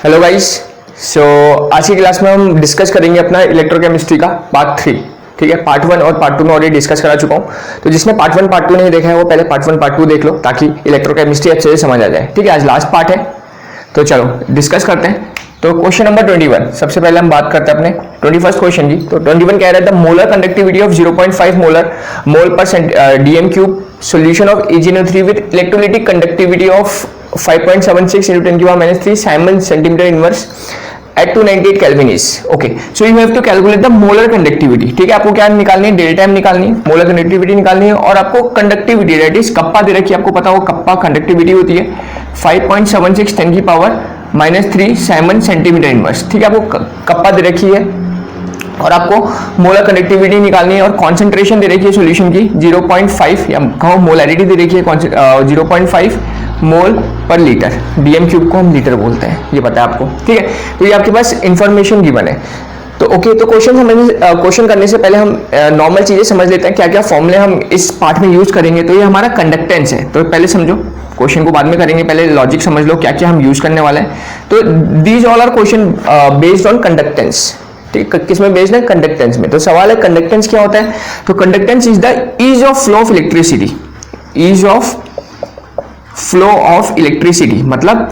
Hello guys. सो आज की class में हम डिस्कस करेंगे अपना इलेक्ट्रोकेमिस्ट्री का पार्ट 3। ठीक है, पार्ट 1 और पार्ट 2 में ऑलरेडी डिस्कस करा चुका हूँ। तो जिसने पार्ट 1 पार्ट 2 नहीं देखा है वो पहले पार्ट 1 पार्ट 2 देख लो ताकि इलेक्ट्रोकेमिस्ट्री अच्छे से समझ आ जाए। ठीक है, आज लास्ट पार्ट है तो चलो डिस्कस करते हैं। तो क्वेश्चन नंबर 21 सबसे पहले हम बात करते हैं अपने 21st क्वेश्चन की। तो 21 कह रहा था मोलर कंडक्टिविटी ऑफ 0.5 मोल पर DM cube solution of AgNO3 with electrolytic conductivity of 5.76 into 10 to the minus 3 Simon centimeter inverse at 298 Kelvin is okay. So you have to calculate the molar conductivity. ठीक है, आपको क्या निकालनी है? Delta M निकालनी है, molar conductivity निकालनी है और आपको कंडक्टिविटी दैट इज कप्पा दे रखी है। आपको पता हो कप्पा कंडक्टिविटी होती है 5.76 10 की पावर -3 साइमन सेंटीमीटर इनवर्स। ठीक है, आपको कप्पा दे रखी है और आपको मोलर कंडक्टिविटी निकालनी है और कॉन्सेंट्रेशन दे रखी है सॉल्यूशन की 0.5 या कहो मोलैरिटी दे रखी है 0.5 मोल पर लीटर। डीएम क्यूब को हम लीटर बोलते हैं, ये पता है आपको। ठीक है, तो ये आपके पास इंफॉर्मेशन गिवन है। तो ओके, तो क्वेश्चन करने से पहले हम नॉर्मल चीजें समझ लेते हैं, क्या क्या फॉर्मूले हम इस पार्ट में यूज करेंगे। तो ये हमारा कंडक्टेंस है, तो पहले समझो, क्वेश्चन को बाद में करेंगे, पहले लॉजिक समझ लो क्या क्या हम यूज करने वाले हैं। तो these all are question based on conductance. ठीक, किसमें बेस्ड है? कंडक्टेंस में। तो सवाल है कंडक्टेंस क्या होता है। तो conductance is the ease of flow of electricity. Ease of flow of electricity मतलब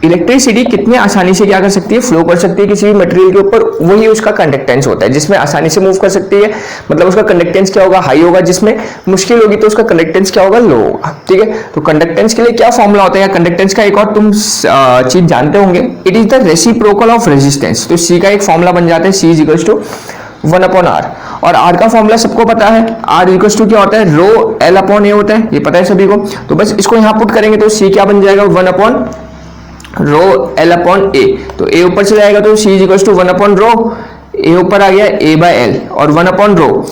इलेक्ट्रिसिटी कितने आसानी से क्या कर सकती है? फ्लो कर सकती है किसी भी मटेरियल के ऊपर, वही उसका कंडक्टेंस होता है। जिसमें आसानी से मूव कर सकती है मतलब उसका कंडक्टेंस क्या होगा? हाई होगा। जिसमें मुश्किल होगी तो उसका कंडक्टेंस क्या होगा? लो होगा। ठीक है, तो कंडक्टेंस के लिए क्या फॉर्मूला होता है या कंडक्टेंस का एक और तुम चीज जानते होंगे, it is the reciprocal of resistance. तो सी का एक फॉर्मूला बन जाता है C is equals to 1/r और R का फॉर्मूला सबको पता है, R इक्वल्स टू क्या होता है? रो L/A होता है, ये पता है सभी को। तो बस इसको यहां पुट करेंगे तो C क्या बन जाएगा? 1/रो L/A। तो A ऊपर से जाएगा तो C इज इक्वल्स टू 1/रो, A ऊपर आ गया A/L और 1/रो।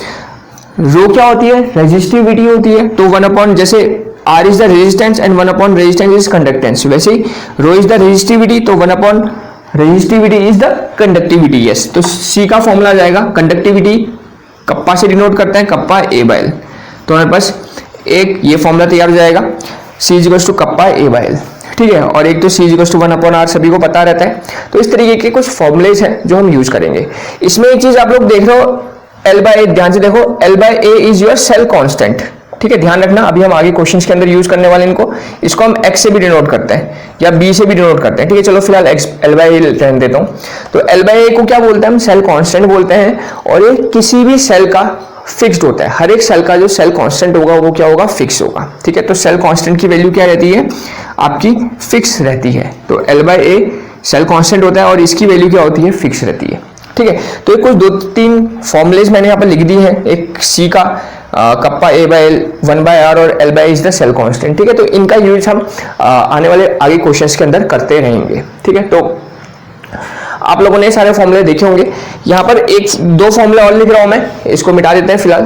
रो क्या होती है? रेजिस्टिविटी होती है। तो 1 जैसे R is the resistance and 1 resistance is conductance, वैसे ही रो इज द रेजिस्टिविटी तो 1 resistivity is the conductivity. Yes, तो C का फॉर्मूला आ जाएगा कंडक्टिविटी कप्पा से डिनोट करते हैं, कप्पा A/L। तो हमारे पास एक ये फॉर्मूला तैयार हो जाएगा C is equals to kappa A/L। ठीक है, और एक तो C is equals to 1/R सभी को पता रहता है। तो इस तरीके के कुछ फॉर्मूलेज हैं जो हम यूज करेंगे। इसमें एक चीज आप लोग देख रहे हो L/A, ध्यान से देखो, L/A is your cell constant. ठीक है, ध्यान रखना, अभी हम आगे क्वेश्चंस के अंदर यूज करने वाले इनको, इसको हम x से भी डिनोट करते हैं या b से भी डिनोट करते हैं। ठीक है, चलो फिलहाल L/A रहने देता हूं। तो L/A को क्या बोलते हैं हम? सेल कांस्टेंट बोलते हैं और ये किसी भी सेल का फिक्स्ड होता है। हर एक सेल का जो सेल कांस्टेंट होगा वो क्या होगा? फिक्स होगा। ठीक है, तो सेल कांस्टेंट की वैल्यू क्या रहती है? आपकी फिक्स रहती है। तो L/A सेल कांस्टेंट होता है और इसकी वैल्यू क्या होती है? फिक्स रहती है। ठीक है, तो कुछ 2-3 फॉर्मुलेज मैंने यहाँ पर लिख दी है। एक C का कप्पा A/L 1/R और L/A is the cell constant. ठीक है, तो इनका यूज हम आने वाले आगे क्वेश्चंस के अंदर करते रहेंगे। ठीक है, तो आप लोगों ने सारे फॉर्मूले देखे होंगे। यहाँ पर 1-2 फॉर्मूले और लिख रहा हूं मैं, इसको मिटा देते हैं फिलहाल,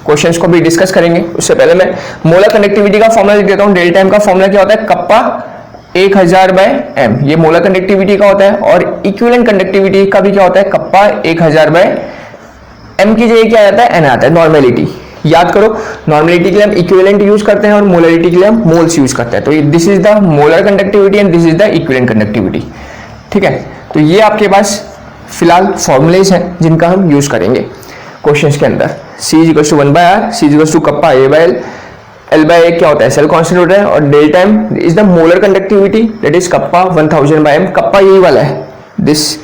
क्वेश्चंस को भी डिस्कस करेंगे। उससे पहले मैं मोलर कनेक्टिविटी का फॉर्मूला लिख देता हूँ। डेल्टा एम का फॉर्मूला क्या होता है? कप्पा 1000/m, ये मोलर कंडक्टिविटी का होता है। और इक्विवेलेंट कंडक्टिविटी का भी क्या होता है? कप्पा 1000/m की जगह क्या आता है? n आता है, नॉर्मेलिटी। याद करो, नॉर्मेलिटी के लिए हम इक्विवेलेंट यूज करते हैं और मोलरिटी के लिए हम मोल्स यूज करते हैं। तो this is the molar conductivity and this is the equivalent conductivity. ठीक है, तो ये आपके पास फिलहाल फॉर्मूलेज हैं जिनका हम यूज करेंगे क्वेश्चंस के अंदर। C is equals to 1/R, C is equals to kappa A/L, L/A क्या होता है? सेल कांस्टेंट होता है और delta m is the molar conductivity that is kappa 1000/m। Kappa यही वाला है, this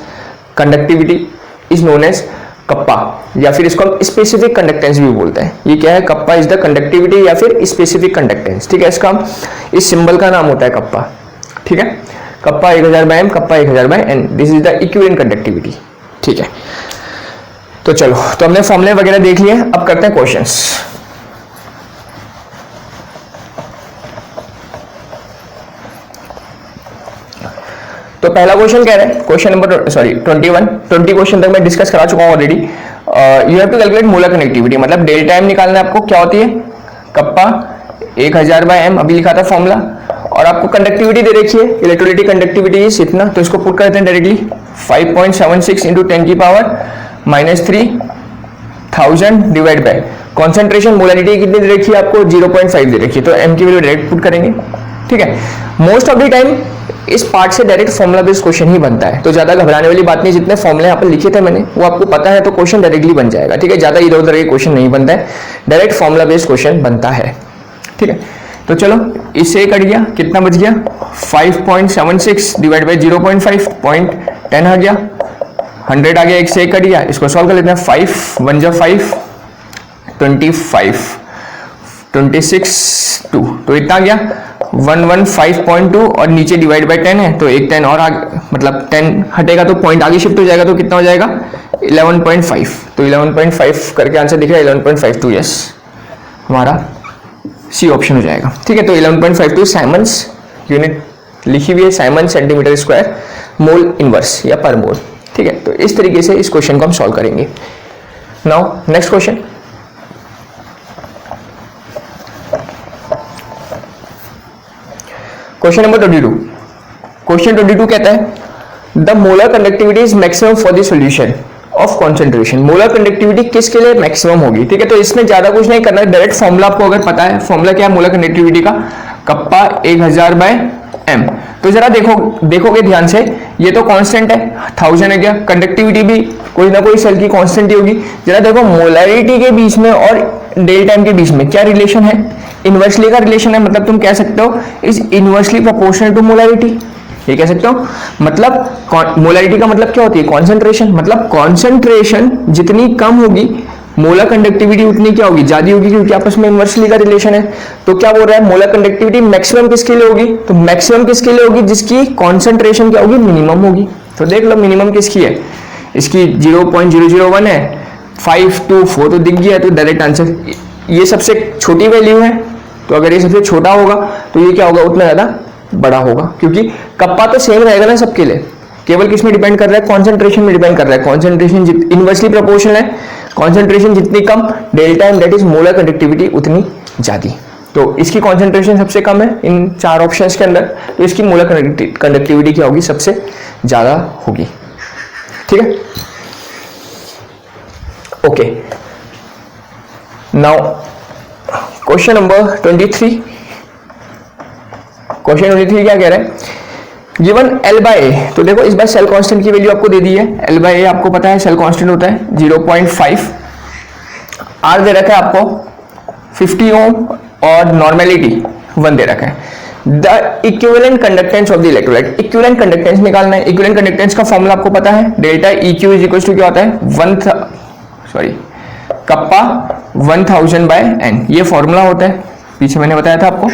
conductivity is known as kappa या फिर इसको हम स्पेसिफिक कंडक्टेंस भी बोलते हैं। ये क्या है? कप्पा इज द कंडक्टिविटी या फिर स्पेसिफिक कंडक्टेंस। ठीक है, इसका इस सिंबल का नाम होता है कप्पा। ठीक है, kappa 1000/m, kappa 1000/n, this is the equivalent conductivity. ठीक है, तो चलो, तो हमने फॉर्मूले वगैरह देख लिए, अब करते हैं क्वेश्चंस। तो पहला क्वेश्चन कह रहे हैं, क्वेश्चन नंबर 20 क्वेश्चन तक मैं डिस्कस करा चुका हूं already. You have to calculate molar connectivity मतलब डेल्टा एम निकालना है आपको। क्या होती है? कप्पा 1000/m, अभी लिखा था फॉर्मूला। और आपको कंडक्टिविटी दे रखी है, इलेक्ट्रोलिटिक कंडक्टिविटी इज इतना, तो इसको पुट करते हैं डायरेक्टली 5.76 into 10 की power -3000 divide by concentration. Molarity कितनी दे रखी है आपको? 0.5 दे रखी है, तो m की वैल्यू डायरेक्ट पुट करेंगे। ठीक है, मोस्ट ऑफ द टाइम इस पार्ट से डायरेक्ट फॉर्मुला बेस्ड क्वेश्चन ही बनता है, तो ज्यादा घबराने वाली बात नहीं, जितने फॉर्मुले यहाँ पर लिखे थे मैंने वो आपको पता है तो क्वेश्चन डायरेक्टली बन जाएगा, ठीक है। ज्यादा इधर उधर के क्वेश्चन नहीं बनता है, डायरेक्ट फॉर्मुला बेस्ड क्वेश्चन बनता है, ठीक है। तो चलो इससे एक कट गया, कितना बच गया 5.76 डिवाइड बाई 0.5 0.10 आ गया, 100 आ गया, एक से एक कट गया, इसको सॉल्व कर लेते हैं। 5 1 जा 5 25 26 2, तो इतना आ गया 115.2 और नीचे डिवाइड बाई 10 है तो एक 10 और मतलब 10 हटेगा तो पॉइंट आगे शिफ्ट हो जाएगा, तो कितना हो जाएगा 11.5, तो 11.5 करके आंसर दिख रहा है 11.52, यस हमारा सी ऑप्शन हो जाएगा, ठीक है। तो 11.52 साइमंस यूनिट लिखी हुई है, Simon centimetre square mole inverse या पर मोल, ठीक है। तो इस तरीके से इस क्वेश्चन को हम सॉल्व करेंगे। Now next question, question number 22। Question 22 कहता है the molar conductivity is maximum for the solution of concentration. Molar conductivity किसके लिए मैक्सिमम होगी, ठीक है। तो इसमें ज्यादा कुछ नहीं करना है, डायरेक्ट फॉर्मूला आपको अगर पता है, फॉर्मूला क्या है मोलर कंडक्टिविटी का, कप्पा 1000 बाय एम। तो जरा देखोगे ध्यान से, ये तो कांस्टेंट है 1000 है क्या, कंडक्टिविटी भी कोई ना कोई सेल की कांस्टेंट ही होगी। जरा देखो मोलरिटी के बीच में और डेल टाइम के बीच में क्या रिलेशन है, इनवर्सली का रिलेशन है, मतलब तुम कह सकते हो is inversely proportional to molarity, ये कह सकते हो। मतलब मोलरिटी का मतलब क्या होती है, कॉन्सेंट्रेशन, मतलब कॉन्सेंट्रेशन जितनी कम होगी मोलर कंडक्टिविटी उतनी क्या होगी, ज्यादा होगी, क्योंकि आपस में इनवर्सली का रिलेशन है। तो क्या बोल रहा है, मोलर कंडक्टिविटी मैक्सिमम किसके लिए होगी, तो मैक्सिमम किसके लिए होगी, जिसकी कॉन्सेंट्रेशन क्या होगी, मिनिमम होगी। तो देख लो मिनिमम किसकी है, इसकी 0.001 है, 5 2 4 तो दिख गया, तो डायरेक्ट आंसर ये सबसे छोटी वैल्यू है, तो अगर ये सबसे छोटा होगा तो ये क्या होगा, उतना ज्यादा बड़ा होगा, क्योंकि कप्पा तो सेम रहेगा ना सबके लिए, केवल किस में डिपेंड कर रहा है, कॉन्सेंट्रेशन में डिपेंड कर रहा है। कॉन्सेंट्रेशन इनवर्सली प्रोपोर्शनल है, कॉन्सेंट्रेशन जितनी कम delta M that is molar conductivity उतनी ज्यादा। तो इसकी कॉन्सेंट्रेशन सबसे कम है इन चार ऑप्शंस के अंदर, तो इसकी मोलर कंडक्टिविटी क्या होगी, सबसे ज्यादा होगी, ठीक है। Okay, now question number 23। Question 23 क्या कह रहा है, गिवन L बाय ए, तो देखो इस बार सेल कांस्टेंट की वैल्यू आपको दे दी है, L बाय ए आपको पता है सेल कांस्टेंट होता है 0.5, R दे रखा है आपको 50 ओम और नॉर्मेलिटी 1 दे रखा है। The equivalent conductance of the electrolyte, equivalent conductance निकालना है। इक्विवेलेंट कंडक्टेंस का फॉर्मूला आपको पता है, delta EQ is equal to क्या होता है, कप्पा 1000 बाय एन, ये फॉर्मूला होता है, पीछे मैंने बताया था आपको।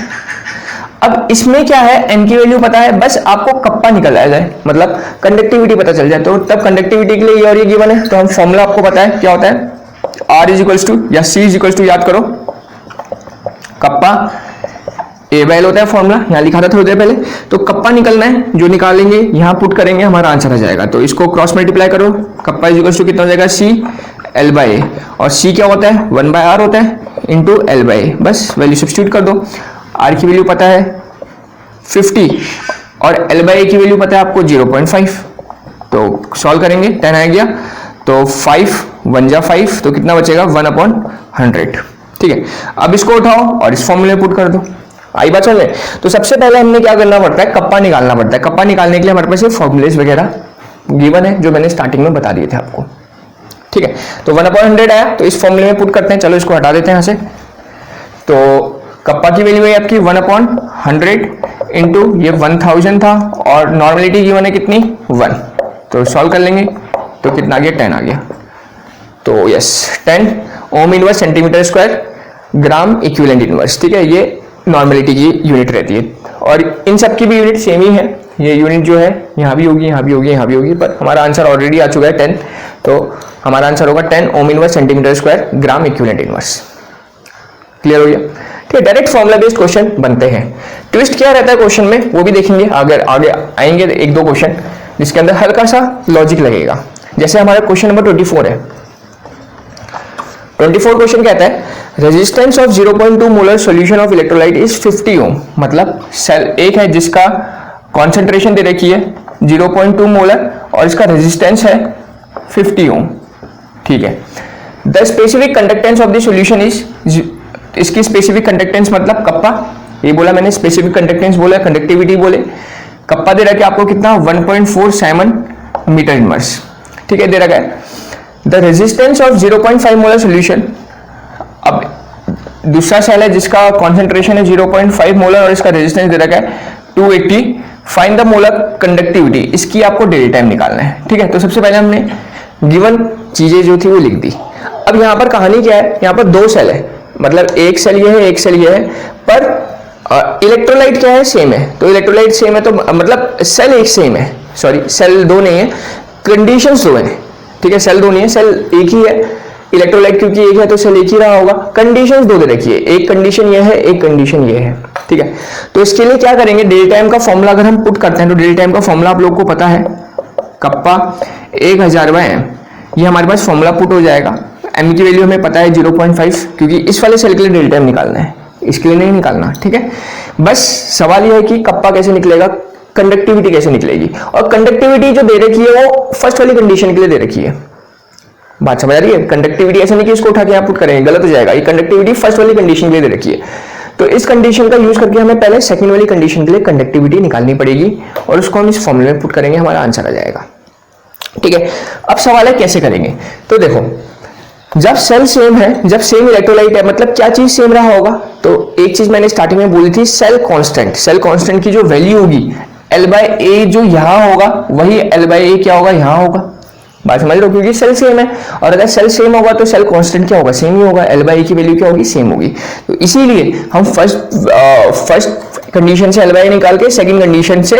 अब इसमें क्या है, एन की वैल्यू पता है, बस आपको कप्पा निकल जाए, मतलब कंडक्टिविटी पता चल जाए, तो तब कंडक्टिविटी के लिए ये और ये गिवन है, तो हम फॉर्मूला आपको पता है क्या होता है, R इज इक्वल्स टू या C इज इक्वल्स टू, याद करो कप्पा A बाय L होता है फॉर्मूला, यहाँ लिखा था थोड़ी देर पहले। तो कप्पा निकलना है, जो निकालेंगे यहाँ पुट करेंगे, हमारा आंसर आ जाएगा। तो इसको क्रॉस मल्टीप्लाई करो, कप्पा इज इक्वल्स टू कितना हो जाएगा, C L बाय A, और C क्या होता है 1 बाय R होता है इंटू L बाय A, बस वैल्यू सब्स्टिट्यूट कर दो। R की वैल्यू पता है 50 और L बाय A की वैल्यू पता है आपको 0.5, तो सॉल्व करेंगे 10 आ गया, तो 5 1 जा 5, तो कितना बचेगा 1/100, ठीक है। अब इसको उठाओ और इस फॉर्मूले पुट कर दो, आई बात चल। तो सबसे पहले हमने क्या करना पड़ता है, कप्पा निकालना पड़ता है। कप्पा निकालने के लिए हमारे पास ये फॉर्मूलेस वगैरह गिवन है जो मैंने स्टार्टिंग में बता दिए थे आपको, ठीक है। तो 1/100 आया, तो इस फॉर्मूले में पुट करते हैं, चलो इसको हटा देते हैं यहाँ से। तो कप्पा की वैल्यू है आपकी 1/100 इंटू ये 1000 था, और नॉर्मेलिटी गिवन है कितनी 1, तो सॉल्व कर लेंगे, तो कितना आ गया 10 आ गया। तो यस 10 ओम inverse centimetre square gram equivalent inverse, ठीक है, ये नॉर्मेलिटी की यूनिट रहती है, और इन सब की भी यूनिट सेम ही है। ये यूनिट जो है यहाँ भी होगी, यहाँ भी होगी, यहाँ भी होगी, पर हमारा आंसर ऑलरेडी आ चुका है 10, तो हमारा आंसर होगा 10 ओम inverse centimetre square gram equivalent inverse. Clear हो गया, ठीक है। डायरेक्ट फॉर्मुला बेस्ड क्वेश्चन बनते हैं। ट्विस्ट क्या रहता है क्वेश्चन में वो भी देखेंगे, अगर आगे आएंगे एक दो क्वेश्चन जिसके अंदर हल्का सा लॉजिक लगेगा। जैसे हमारा क्वेश्चन नंबर 24 है। 24 क्वेश्चन कहता है resistance of 0.2 molar solution of electrolyte is 50 ओम, मतलब सेल एक है जिसका कॉन्सेंट्रेशन दे रखी है 0.2 मोलर और इसका रेजिस्टेंस है 50 ओम, ठीक है। The specific conductance of the solution is, इसकी स्पेसिफिक कंडक्टेंस मतलब कप्पा, ये बोला मैंने, स्पेसिफिक कंडक्टेंस बोला, कंडक्टिविटी बोले, कप्पा दे रखा है आपको कितना 1.47 मीटर इनवर्स, ठीक है, दे रखा है। The resistance of 0.5 molar solution, अब दूसरा सेल है जिसका कॉन्सेंट्रेशन है 0.5 मोलर और इसका रेजिस्टेंस दे रखा है 280। फाइंड द मोलर कंडक्टिविटी, इसकी आपको डेली टाइम निकालना है, ठीक है। तो सबसे पहले हमने गिवन चीजें जो थी वो लिख दी। अब यहाँ पर कहानी क्या है, यहाँ पर दो सेल है, मतलब एक सेल ये है एक सेल ये है, पर इलेक्ट्रोलाइट क्या है, सेम है। तो इलेक्ट्रोलाइट सेम है तो मतलब सेल एक सेम है, सॉरी सेल दो नहीं है, कंडीशंस दो है, ठीक है। सेल दो नहीं है, सेल एक ही है, इलेक्ट्रोलाइट क्योंकि एक है तो सेल एक ही रहा होगा। कंडीशंस दो दे रखी है, एक कंडीशन ये है एक कंडीशन ये है, ठीक है। तो इसके लिए क्या करेंगे, डेली टाइम का फॉर्मूला अगर हम पुट करते हैं तो डेली टाइम का फॉर्मूला आप लोग को पता है, कप्पा 1000/m, ये हमारे पास फॉर्मूला पुट हो जाएगा। m की वैल्यू हमें पता है 0.5, क्योंकि इस वाले सेल के लिए डेली टाइम निकालना है, इसके लिए नहीं निकालना, ठीक है। बस सवाल यह है कि कप्पा कैसे निकलेगा, कंडक्टिविटी कैसे निकलेगी, और कंडक्टिविटी जो दे रखी है वो फर्स्ट वाली कंडीशन के लिए दे रखी है। बात समझ आ रही है, कंडक्टिविटी ऐसा नहीं कि इसको उठा के यहाँ पुट करेंगे, गलत हो जाएगा। ये कंडक्टिविटी फर्स्ट वाली कंडीशन के लिए दे रखी है, तो इस कंडीशन का यूज करके हमें पहले सेकंड वाली कंडीशन के लिए कंडक्टिविटी निकालनी पड़ेगी और उसको हम इस फॉर्मूले में पुट करेंगे, हमारा आंसर आ जाएगा, ठीक है। अब सवाल है कैसे करेंगे, तो देखो जब सेल सेम है, जब सेम इलेक्ट्रोलाइट है, मतलब क्या चीज सेम रहा होगा, तो एक चीज मैंने स्टार्टिंग में बोली थी, सेल कांस्टेंट। सेल कांस्टेंट की जो वैल्यू होगी L/A जो यहां होगा वही L/A क्या होगा यहाँ होगा। बात समझ रहे हो, क्योंकि सेल सेम है, और अगर सेल सेम होगा तो सेल कांस्टेंट क्या होगा, सेम ही होगा, L/A की वैल्यू क्या होगी, सेम होगी। तो इसीलिए हम फर्स्ट कंडीशन से L/A निकाल के सेकंड कंडीशन से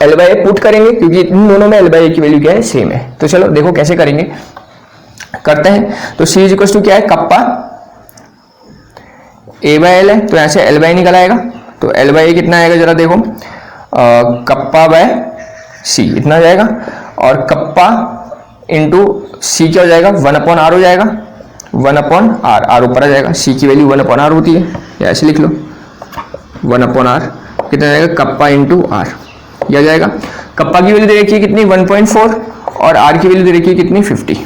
L/A पुट करेंगे, क्योंकि इन दोनों में L/A की वैल्यू क्या है, सेम है। तो चलो देखो कैसे करेंगे, करते हैं। तो C इक्वल टू क्या है, कप्पा A/L है, तो यहां से L/A निकल आएगा, तो L/A कितना आएगा जरा देखो, कप्पा बाय C इतना आ जाएगा, और कप्पा इंटू C क्या हो जाएगा, 1/r हो जाएगा, 1/r, r ऊपर आ जाएगा, C की वैल्यू 1/r होती है, या ऐसे लिख लो 1/r कितना आ जाएगा, कप्पा इंटू r, यह आ जाएगा। कप्पा की वैल्यू दे रखी है कितनी 1.4 और r की वैल्यू दे रखी है कितनी 50।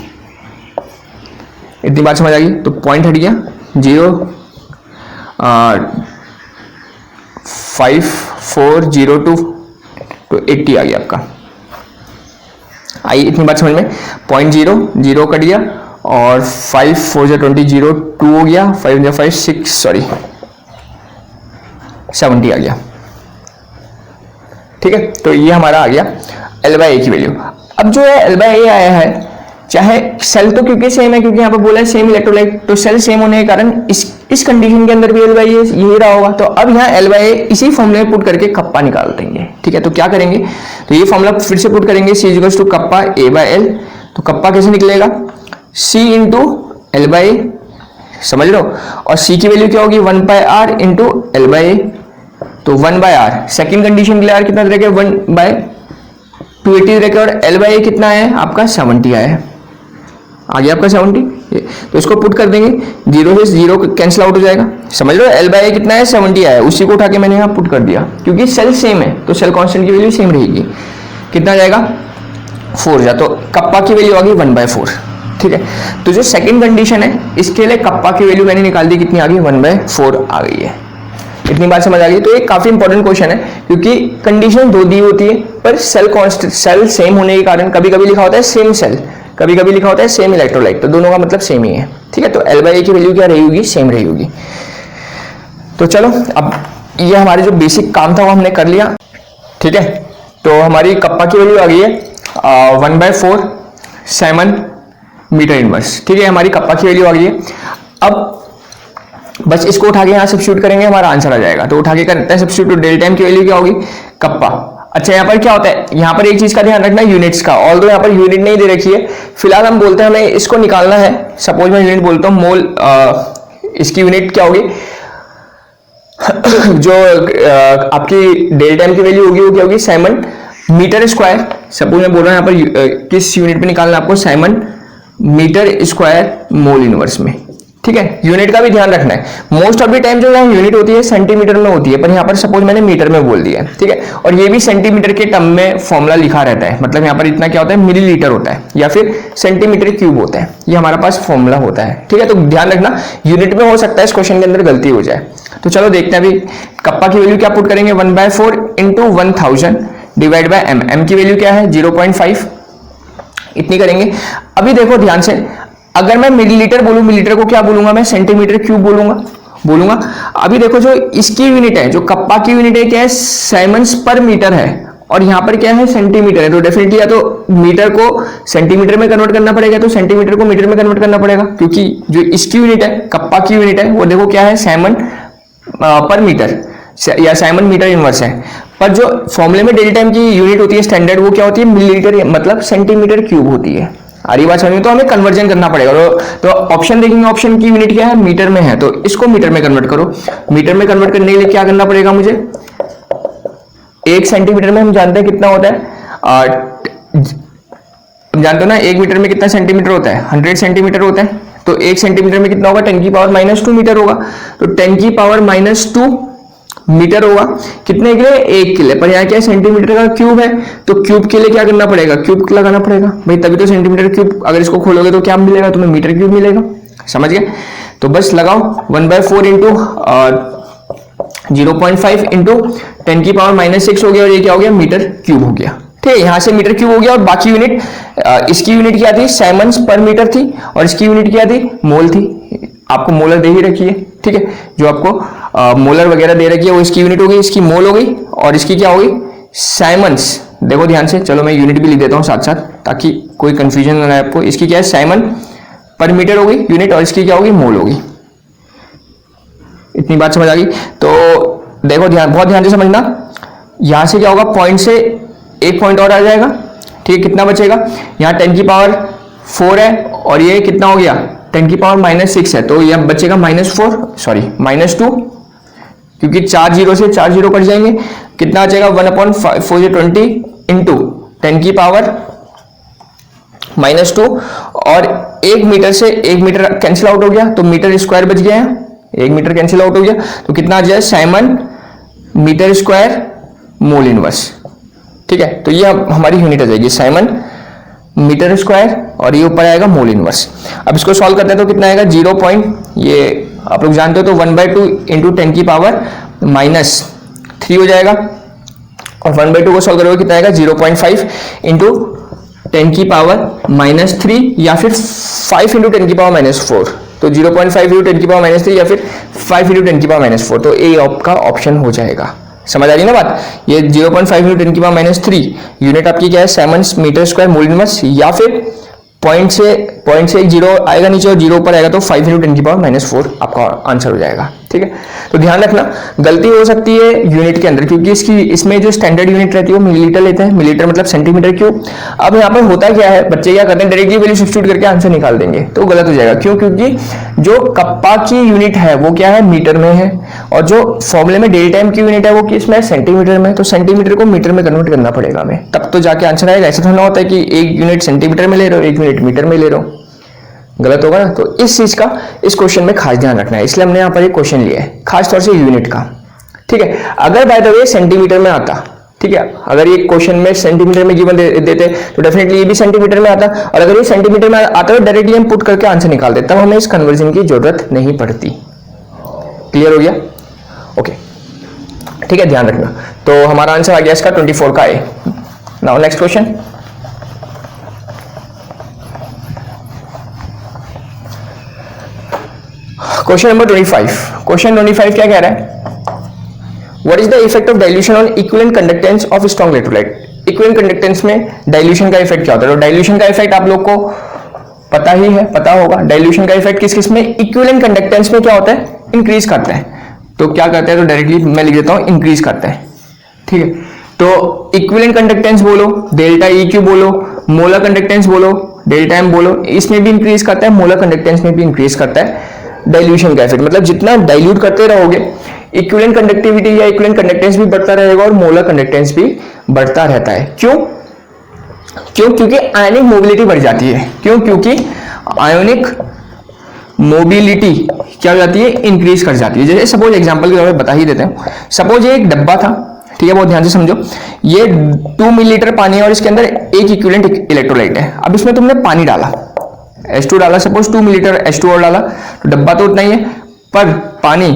इतनी बात समझ आ गई, तो पॉइंट हट गया 0.5402 तो 80 आ गया आपका। आइए इतनी बात समझ में, 0.00 कट गया और 5 4 20 0 2 हो गया, 5 5 6 सॉरी 70 आ गया, ठीक है। तो ये हमारा आ गया L/A की वैल्यू। अब जो है L/A आया है, चाहे सेल तो क्योंकि सेम है, क्योंकि यहाँ पर बोला है सेम इलेक्ट्रोलाइट, तो सेल सेम होने के कारण इस कंडीशन के अंदर भी L/A यही रहा होगा। तो अब यहाँ L/A इसी फॉर्मूले में पुट करके कप्पा निकाल देंगे, ठीक है। तो क्या करेंगे, तो ये फॉर्मूला फिर से पुट करेंगे, C equal to kappa A/L, तो कप्पा कैसे निकलेगा, C इंटू L/A, समझ लो, और C की वैल्यू क्या होगी 1/r इंटू L/A, तो 1/r सेकेंड कंडीशन के लिए r कितना रहेगा 1/280 रहेगा, और L/A कितना है आपका 70 आया है, आ गया आपका 70। तो इसको पुट कर देंगे, 0 से 0 कैंसिल आउट हो जाएगा, समझ लो। L/A कितना है 70 आया है, उसी को उठा के मैंने यहाँ पुट कर दिया, क्योंकि सेल सेम है तो सेल कांस्टेंट की वैल्यू सेम रहेगी, कितना आ जाएगा 4 जा, तो कप्पा की वैल्यू आ गई 1/4, ठीक है। तो जो सेकंड कंडीशन है इसके लिए कप्पा की वैल्यू मैंने निकाल दी, कितनी आ गई 1/4 आ गई है। इतनी बात समझ आ गई। तो ये काफी इंपॉर्टेंट क्वेश्चन है, क्योंकि कंडीशन दो दी होती है पर सेल कांस्टेंट, सेल सेम होने के कारण कभी कभी लिखा होता है सेम सेल, कभी कभी लिखा होता है सेम इलेक्ट्रोलाइट, तो दोनों का मतलब सेम ही है, ठीक है। तो L/A की वैल्यू क्या रही होगी, सेम रही होगी। तो चलो अब ये हमारे जो बेसिक काम था वो हमने कर लिया, ठीक है। तो हमारी कप्पा की वैल्यू आ गई है 1/47 मीटर इनवर्स, ठीक है, हमारी कप्पा की वैल्यू आ गई है। अब बस इसको उठा के यहाँ सब्स्टिट्यूट करेंगे, हमारा आंसर आ जाएगा। तो उठा के करते हैं सब्स्टिट्यूट, डेल टाइम की वैल्यू क्या होगी, कप्पा। अच्छा यहाँ पर क्या होता है, यहाँ पर एक चीज का ध्यान रखना यूनिट्स का, ऑल्दो यहाँ पर यूनिट नहीं दे रखी है, फिलहाल हम बोलते हैं हमें इसको निकालना है। सपोज मैं यूनिट बोलता हूँ मोल, इसकी यूनिट क्या होगी जो आपकी डेल टाइम की वैल्यू होगी वो क्या होगी, साइमन मीटर स्क्वायर। सपोज मैं बोल रहा हूँ यहाँ पर किस यूनिट पे निकालना है आपको, siemens metre square mole inverse में, ठीक है। यूनिट का भी ध्यान रखना है, मोस्ट ऑफ द टाइम जो यहाँ यूनिट होती है सेंटीमीटर में होती है, पर यहाँ पर सपोज मैंने मीटर में बोल दिया है, ठीक है। और ये भी सेंटीमीटर के टर्म में फॉर्मूला लिखा रहता है, मतलब यहाँ पर इतना क्या होता है मिलीलीटर होता है या फिर सेंटीमीटर क्यूब होता है, ये हमारा पास फॉर्मूला होता है, ठीक है। तो ध्यान रखना यूनिट में हो सकता है इस क्वेश्चन के अंदर गलती हो जाए। तो चलो देखते हैं अभी कप्पा की वैल्यू क्या पुट करेंगे, 1/4 into 1000, divide by M, M की वैल्यू क्या है 0.5, इतनी करेंगे। अभी देखो ध्यान से, अगर मैं मिलीलीटर बोलूं, मिलीलीटर को क्या बोलूंगा मैं, सेंटीमीटर क्यूब बोलूंगा। अभी देखो जो इसकी यूनिट है, जो कप्पा की यूनिट है क्या है, साइमन्स पर मीटर है, और यहां पर क्या है सेंटीमीटर है, तो डेफिनेटली या तो मीटर को सेंटीमीटर में कन्वर्ट करना पड़ेगा, तो सेंटीमीटर को मीटर में कन्वर्ट करना पड़ेगा, क्योंकि जो इसकी यूनिट है, कप्पा की यूनिट है, वो देखो क्या है साइमन पर मीटर या साइमन मीटर इनवर्स है। पर जो फॉर्मूले में डेल्टा एम की यूनिट होती है स्टैंडर्ड, वो क्या होती है मिलीलीटर, मतलब सेंटीमीटर क्यूब होती है। आ रही बात समझ में, तो हमें कन्वर्जन करना पड़ेगा। तो ऑप्शन देखेंगे, ऑप्शन की यूनिट क्या है मीटर में है, तो इसको मीटर में कन्वर्ट करो। मीटर में कन्वर्ट करने के लिए क्या करना पड़ेगा मुझे, 1 सेंटीमीटर में हम जानते हैं कितना होता है, हम जानते हो ना 1 मीटर में कितना सेंटीमीटर होता है, 100 सेंटीमीटर होता है, तो 1 सेंटीमीटर में कितना होगा 10 की पावर -2 मीटर होगा, तो 10 की पावर -2 मीटर होगा, कितने के लिए 1 के लिए, पर यहाँ क्या है सेंटीमीटर का क्यूब है, तो क्यूब के लिए क्या करना पड़ेगा, क्यूब लगाना पड़ेगा भाई, तभी तो सेंटीमीटर क्यूब, अगर इसको खोलोगे तो क्या मिलेगा तुम्हें, मीटर क्यूब मिलेगा, समझ गए। तो बस लगाओ 1/4 इंटू 0.5 इंटू 10 की पावर -6 हो गया, और ये क्या हो गया मीटर क्यूब हो गया, ठीक है। यहां से मीटर क्यूब हो गया, और बाकी यूनिट, इसकी यूनिट क्या थी साइमन्स पर मीटर थी, और इसकी यूनिट क्या थी मोल थी, आपको मोलर दे ही रखी है, ठीक है, जो आपको मोलर वगैरह दे रखी है वो इसकी यूनिट हो गई, इसकी मोल हो गई, और इसकी क्या हो गई साइमन्स। देखो ध्यान से, चलो मैं यूनिट भी लिख देता हूं साथ साथ ताकि कोई कंफ्यूजन ना रहे आपको। इसकी क्या है साइमन पर मीटर हो गई यूनिट, और इसकी क्या होगी मोल होगी। इतनी बात समझ आ गई। तो देखो बहुत ध्यान से समझना, यहां से क्या होगा, पॉइंट से एक पॉइंट और आ जाएगा, ठीक है, कितना बचेगा, यहाँ 10 की पावर 4 है, और ये कितना हो गया 10 की पावर -6 है, तो यह बचेगा -2, क्योंकि 4 जीरो से 4 जीरो कट जाएंगे, कितना बचेगा 1/4 20 इंटू 10 की पावर -2, और 1 मीटर से 1 मीटर कैंसिल आउट हो गया, तो मीटर स्क्वायर बच गया है, 1 मीटर कैंसिल आउट हो गया, तो कितना आ जाए siemens metre square mole inverse, ठीक है। तो ये हमारी यूनिट आ जाएगी साइमन मीटर स्क्वायर, और ये ऊपर आएगा मोल इनवर्स। अब इसको सॉल्व करते हैं तो कितना आएगा 0. ये आप लोग जानते हो, तो 1/2 इंटू 10 की पावर -3 हो जाएगा, और 1/2 को सॉल्व करोगे कितना आएगा 0.5 इंटू 10 की पावर -3, या फिर 5 इंटू 10 की पावर -4, तो 0.5 इंटू 10 की पावर -3 या फिर 5 इंटू 10 की पावर -4, तो ए आपका ऑप्शन हो जाएगा। समझ आ रही ना बात, ये 0.5 इंटू 10 की पावर -3 यूनिट आपकी क्या है siemens metre square mole inverse, या फिर पॉइंट से एक जीरो आएगा नीचे और जीरो ऊपर आएगा, तो 5 इंटू 10 की पावर -4 आपका आंसर हो जाएगा, ठीक है। तो ध्यान रखना, गलती हो सकती है यूनिट के अंदर, क्योंकि इसमें जो स्टैंडर्ड यूनिट रहती है वो मिलीलीटर लेते हैं, मिलीलीटर मतलब सेंटीमीटर क्यूब। अब यहाँ पर होता क्या है, बच्चे क्या करते हैं डायरेक्टली वैल्यू सब्स्टिट्यूट करके आंसर निकाल देंगे, तो गलत हो जाएगा। क्यों, क्योंकि जो कप्पा की यूनिट है वो क्या है मीटर में है, और जो फॉर्मूले में डेल्टा एम की यूनिट है वो किसमें है सेंटीमीटर में, तो सेंटीमीटर को मीटर में कन्वर्ट करना पड़ेगा हमें, तब तो जाके आंसर आएगा। ऐसा थोड़ा होता है कि एक यूनिट सेंटीमीटर में ले रहे हो, एक यूनिट मीटर में ले रहे हो, गलत होगा ना। तो इस चीज का इस क्वेश्चन में खास ध्यान रखना है, इसलिए हमने यहाँ पर एक क्वेश्चन लिया है खास तौर से यूनिट का, ठीक है। अगर बाय द वे सेंटीमीटर में आता, ठीक है, अगर ये क्वेश्चन में सेंटीमीटर में गिवन देते तो डेफिनेटली ये भी सेंटीमीटर में आता, और अगर ये सेंटीमीटर में आता तो डायरेक्टली हम पुट करके आंसर निकाल देते, तब हमें इस कन्वर्जन की जरूरत नहीं पड़ती। क्लियर हो गया, ओके, ठीक है, ध्यान रखना। तो हमारा आंसर आ गया इसका 24 का A. Now next question, question number 25। Question 25 क्या कह रहा है, what is the effect of dilution on equivalent conductance of strong electrolyte. Equivalent conductance में डाइल्यूशन का इफेक्ट क्या होता है, तो डाइल्यूशन का इफेक्ट आप लोग को पता ही है, पता होगा। डाइल्यूशन का इफेक्ट किस किस में, इक्विवेलेंट कंडक्टेंस में क्या होता है, इंक्रीज करता है। तो क्या करता है, तो डायरेक्टली मैं लिख देता हूं इंक्रीज करता है, ठीक है। तो इक्विवेलेंट कंडक्टेंस बोलो, डेल्टा ई क्यू बोलो, मोलर कंडक्टेंस बोलो, डेल्टा एम बोलो, इसमें भी इंक्रीज करता है, मोलर कंडक्टेंस में भी इंक्रीज करता है डाइल्यूशन का इफेक्ट। मतलब जितना डाइल्यूट करते रहोगे इक्विवेलेंट कंडक्टिविटी या इक्विवेलेंट कंडक्टेंस भी बढ़ता रहेगा, और मोलर कंडक्टेंस भी बढ़ता रहता है। क्यों, क्योंकि आयनिक मोबिलिटी बढ़ जाती है। क्यों, क्योंकि आयोनिक मोबिलिटी क्या हो जाती है, इंक्रीज कर जाती है। जैसे सपोज एग्जांपल के तौर पे बता ही देते हैं, सपोज ये एक डब्बा था, ठीक है, बहुत ध्यान से समझो, ये 2 मिलीलीटर पानी है और इसके अंदर एक इक्विवेलेंट इलेक्ट्रोलाइट है। अब इसमें तुमने पानी डाला, H2 डाला, सपोज 2 मिलीलीटर H2 और डाला, तो डब्बा तो उतना ही है, पर पानी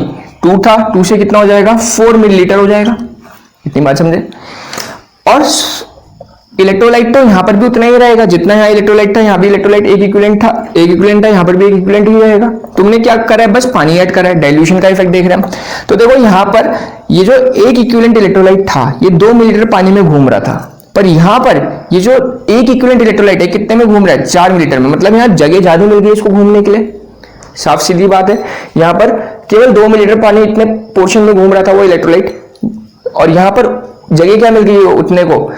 2 था, 2 से कितना हो जाएगा 4 मिलीलीटर हो जाएगा। इतनी बात समझे। और इलेक्ट्रोलाइट तो यहाँ पर भी उतना ही रहेगा जितना यहाँ इलेक्ट्रोलाइट था, यहाँ भी इलेक्ट्रोलाइट एक इक्विवेलेंट था, यहाँ पर भी एक इक्विवेलेंट ही रहेगा। तुमने क्या करा है, बस पानी ऐड करा है, डाइल्यूशन का इफेक्ट देख रहे हैं। तो देखो यहाँ पर ये जो एक इक्विवेलेंट इलेक्ट्रोलाइट था ये 2 मिलीलीटर पानी में घूम रहा था, पर यहाँ पर ये जो एक इक्विवेलेंट इलेक्ट्रोलाइट है कितने में घूम रहा है, 4 मिलीलीटर में। मतलब यहाँ जगह ज्यादा मिल गई इसको घूमने के लिए, साफ सीधी बात है। यहाँ पर केवल 2 मिलीलीटर पानी इतने पोर्शन में घूम रहा था वो इलेक्ट्रोलाइट, और यहाँ पर जगह क्या मिल गई है उतने को।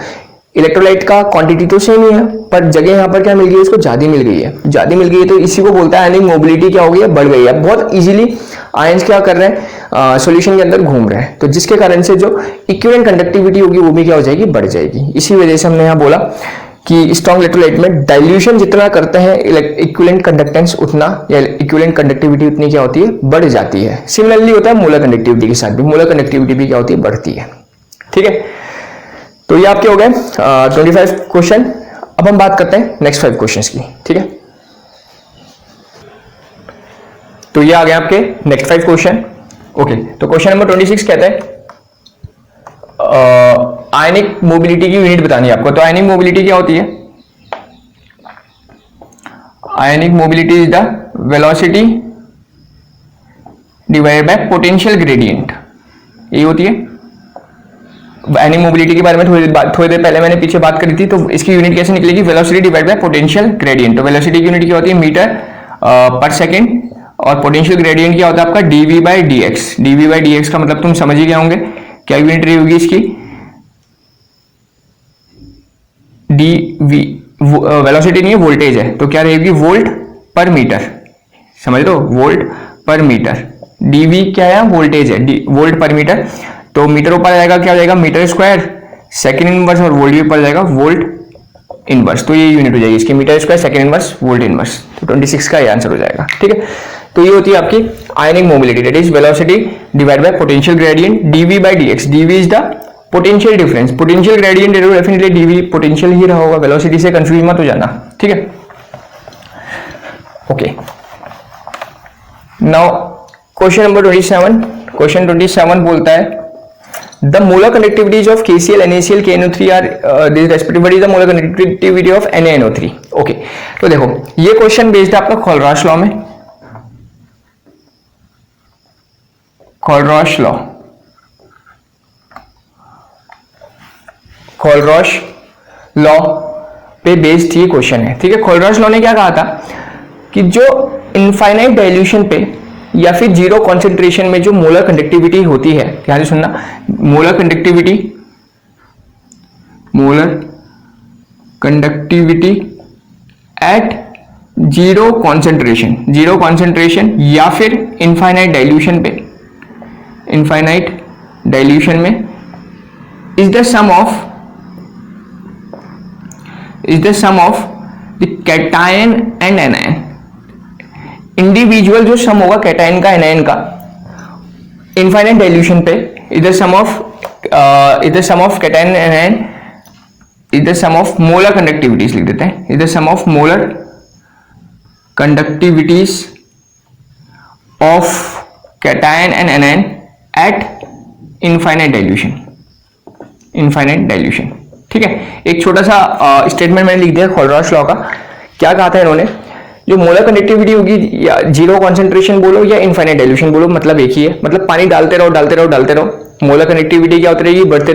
इलेक्ट्रोलाइट का क्वांटिटी तो सेम ही है, पर जगह यहाँ पर क्या मिल गई है, इसको ज्यादा मिल गई है। ज्यादा मिल गई है तो इसी को बोलता है आयनिक मोबिलिटी क्या हो गई है, बढ़ गई है। बहुत इजीली आयंस क्या कर रहे हैं, सॉल्यूशन के अंदर घूम रहे हैं, तो जिसके कारण से जो इक्विवेलेंट कंडक्टिविटी होगी वो भी क्या हो जाएगी, बढ़ जाएगी। इसी वजह से हमने यहाँ बोला कि स्ट्रॉन्ग इलेक्ट्रोलाइट में डाइल्यूशन जितना करते हैं इक्विवेलेंट कंडक्टेंस उतना, या इक्विवेलेंट कंडक्टिविटी उतनी क्या होती है, बढ़ जाती है। सिमिलरली होता है मोलर कंडक्टिविटी के साथ भी, मोलर कंडक्टिविटी भी क्या होती है, बढ़ती है। ठीक है, तो ये आपके हो गए 25 क्वेश्चन। अब हम बात करते हैं नेक्स्ट 5 क्वेश्चंस की। ठीक है, तो ये आ गए आपके नेक्स्ट 5 क्वेश्चन। ओके, तो क्वेश्चन नंबर 26 कहता है आयनिक मोबिलिटी की यूनिट बतानी है आपको। तो आयनिक मोबिलिटी क्या होती है, ionic mobility is the velocity divided by potential gradient, ये होती है। आयनिक मोबिलिटी के बारे में थोड़ी देर पहले मैंने पीछे बात करी थी, तो इसकी यूनिट कैसे निकलेगी, velocity divide by potential gradient. तो वेलोसिटी की यूनिट क्या होती है, मीटर पर सेकेंड, और पोटेंशियल ग्रेडियंट क्या होता है आपका, dv by dx। dv by dx का मतलब तुम समझ ही गए होंगे, क्या यूनिट रही होगी इसकी, dv वेलोसिटी नहीं है, वोल्टेज है, तो क्या रहेगी, वोल्ट पर मीटर। समझ लो, वोल्ट पर मीटर। dv क्या है, वोल्टेज है, वोल्ट पर मीटर। तो मीटर ऊपर जाएगा, क्या हो जाएगा, मीटर स्क्वायर सेकेंड इनवर्स, और वोल्ट भी ऊपर जाएगा, वोल्ट इनवर्स। तो ये यूनिट हो जाएगी इसकी, metre square second inverse volt inverse. तो 26 का ये आंसर हो जाएगा। ठीक है, तो ये होती है आपकी ionic mobility, that is velocity divide by potential gradient dv by dx। dv is the potential difference, potential gradient definitely dv potential ही रहा होगा, वेलोसिटी से कंफ्यूज मत हो जाना। ठीक है, okay. Now question number 27। Question 27 बोलता है the molar conductivities of KCl, NaCl, KNO3 are these respective. What is the molar conductivity of NaNO3? Okay, तो देखो ये क्वेश्चन बेस्ड है आपका खोलरॉश लॉ में, खोलरॉश लॉ, खोलरॉश लॉ पे बेस्ड ये क्वेश्चन है। ठीक है, खोलरॉश लॉ ने क्या कहा था कि जो इनफाइनाइट डाइल्यूशन पे या फिर जीरो कॉन्सेंट्रेशन में जो मोलर कंडक्टिविटी होती है, ध्यान से सुनना, molar conductivity at zero concentration या फिर इनफाइनाइट डाइल्यूशन पे, इनफाइनाइट डाइल्यूशन में is the sum of the cation and anion. Individual जो सम होगा कैटायन का एनायन का इनफाइनाइट डाइल्यूशन पे, इधर सम ऑफ कैटायन एनायन, इधर सम ऑफ मोलर कंडक्टिविटीज लिख देते हैं, इधर sum of molar conductivities of cation and anion at infinite dilution. ठीक है, एक छोटा सा स्टेटमेंट मैंने लिख दिया खोलरॉश लॉ का। क्या कहा था इन्होंने, जो मोलर कंडक्टिविटी होगी, या जीरो कॉन्सेंट्रेशन बोलो या इनफाइनाइट डाइल्यूशन बोलो, मतलब एक ही है। मतलब पानी डालते रहो, मोलर कंडक्टिविटी क्या होती रहेगी, बढ़ते